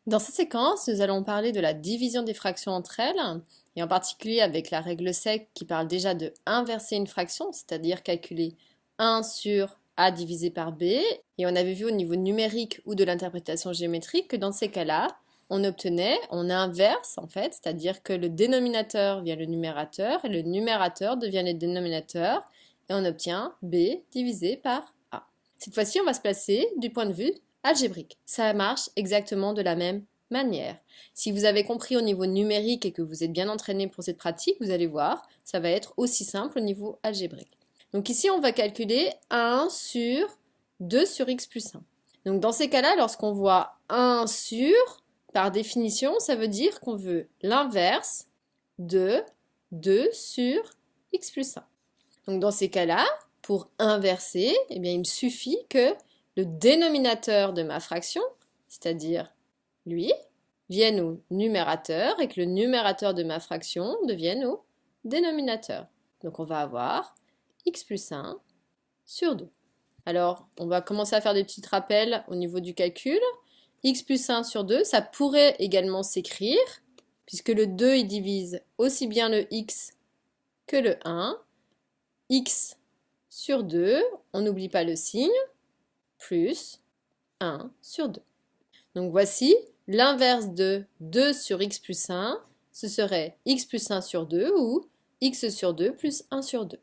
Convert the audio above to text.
Dans cette séquence, nous allons parler de la division des fractions entre elles, et en particulier avec la règle sec qui parle déjà de inverser une fraction, c'est-à-dire calculer 1 sur a divisé par b. Et on avait vu au niveau numérique ou de l'interprétation géométrique que dans ces cas-là, on inverse en fait, c'est-à-dire que le dénominateur vient le numérateur et le numérateur devient le dénominateur, et on obtient b divisé par a. Cette fois-ci, on va se placer du point de vue algébrique. Ça marche exactement de la même manière. Si vous avez compris au niveau numérique et que vous êtes bien entraîné pour cette pratique, vous allez voir, ça va être aussi simple au niveau algébrique. Donc ici, on va calculer 1 sur 2 sur x plus 1. Donc dans ces cas-là, lorsqu'on voit 1 sur, par définition, ça veut dire qu'on veut l'inverse de 2 sur x plus 1. Donc dans ces cas-là, pour inverser, eh bien, il me suffit que le dénominateur de ma fraction, c'est-à-dire lui, vienne au numérateur et que le numérateur de ma fraction devienne au dénominateur. Donc on va avoir x plus 1 sur 2. Alors, on va commencer à faire des petits rappels au niveau du calcul. X plus 1 sur 2, ça pourrait également s'écrire, puisque le 2, il divise aussi bien le x que le 1. X sur 2, on n'oublie pas le signe, plus 1 sur 2. Donc voici l'inverse de 2 sur x plus 1, ce serait x plus 1 sur 2 ou x sur 2 plus 1 sur 2.